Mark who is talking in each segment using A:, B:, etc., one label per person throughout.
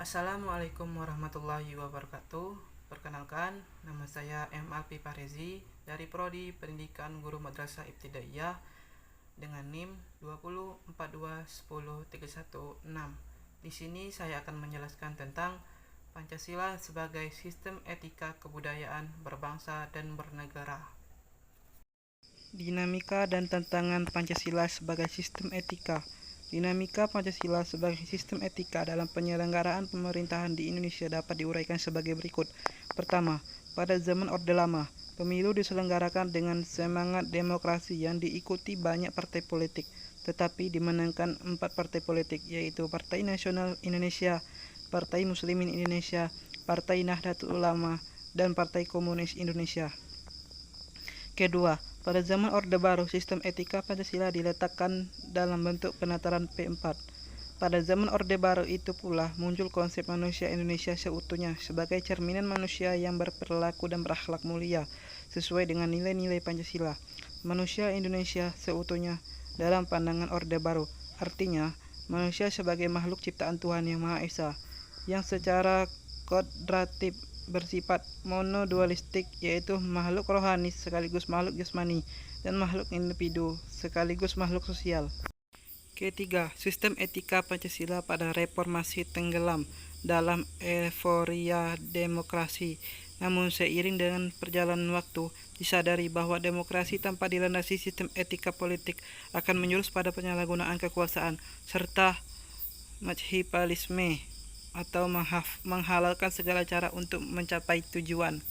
A: Assalamualaikum warahmatullahi wabarakatuh. Perkenalkan, nama saya M. Alpi Parezi dari Prodi Pendidikan Guru Madrasah Ibtidaiyah dengan NIM 2042103106. Di sini saya akan menjelaskan tentang Pancasila sebagai sistem etika kebudayaan berbangsa dan bernegara. Dinamika dan tantangan Pancasila sebagai sistem etika. Dinamika Pancasila sebagai sistem etika dalam penyelenggaraan pemerintahan di Indonesia dapat diuraikan sebagai berikut. Pertama, pada zaman Orde Lama, pemilu diselenggarakan dengan semangat demokrasi yang diikuti banyak partai politik, tetapi dimenangkan 4 partai politik, yaitu Partai Nasional Indonesia, Partai Muslimin Indonesia, Partai Nahdlatul Ulama, dan Partai Komunis Indonesia. Kedua, pada zaman Orde Baru, sistem etika Pancasila diletakkan dalam bentuk penataran P4. Pada zaman Orde Baru itu pula muncul konsep manusia Indonesia seutuhnya sebagai cerminan manusia yang berperilaku dan berakhlak mulia sesuai dengan nilai-nilai Pancasila. Manusia Indonesia seutuhnya dalam pandangan Orde Baru artinya manusia sebagai makhluk ciptaan Tuhan Yang Maha Esa yang secara kodratif bersifat monodualistik, yaitu makhluk rohani sekaligus makhluk jasmani dan makhluk individu sekaligus makhluk sosial. Ketiga, sistem etika Pancasila pada reformasi tenggelam dalam euforia demokrasi. Namun seiring dengan perjalanan waktu, disadari bahwa demokrasi tanpa dilandasi sistem etika politik akan menjurus pada penyalahgunaan kekuasaan serta majhipalisme atau menghalalkan segala cara untuk mencapai tujuan.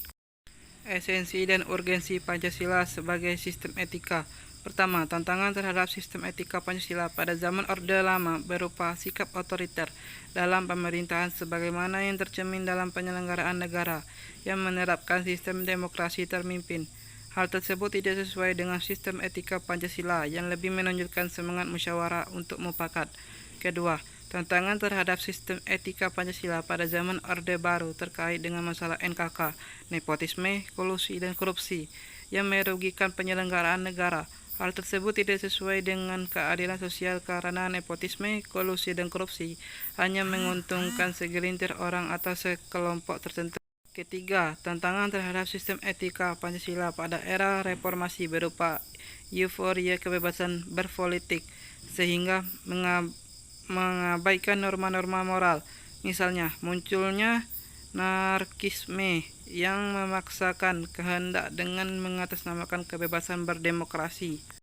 A: Esensi dan urgensi Pancasila sebagai sistem etika. Pertama, tantangan terhadap sistem etika Pancasila pada zaman Orde Lama berupa sikap otoriter dalam pemerintahan sebagaimana yang tercermin dalam penyelenggaraan negara yang menerapkan sistem demokrasi terpimpin. Hal tersebut tidak sesuai dengan sistem etika Pancasila yang lebih menunjukkan semangat musyawarah untuk mufakat. Kedua, tantangan terhadap sistem etika Pancasila pada zaman Orde Baru terkait dengan masalah NKK, nepotisme, kolusi, dan korupsi yang merugikan penyelenggaraan negara. Hal tersebut tidak sesuai dengan keadilan sosial karena nepotisme, kolusi, dan korupsi hanya menguntungkan segelintir orang atau sekelompok tertentu. Ketiga, tantangan terhadap sistem etika Pancasila pada era reformasi berupa euforia kebebasan berpolitik sehingga mengabaikan norma-norma moral. Misalnya, munculnya anarkisme yang memaksakan kehendak dengan mengatasnamakan kebebasan berdemokrasi.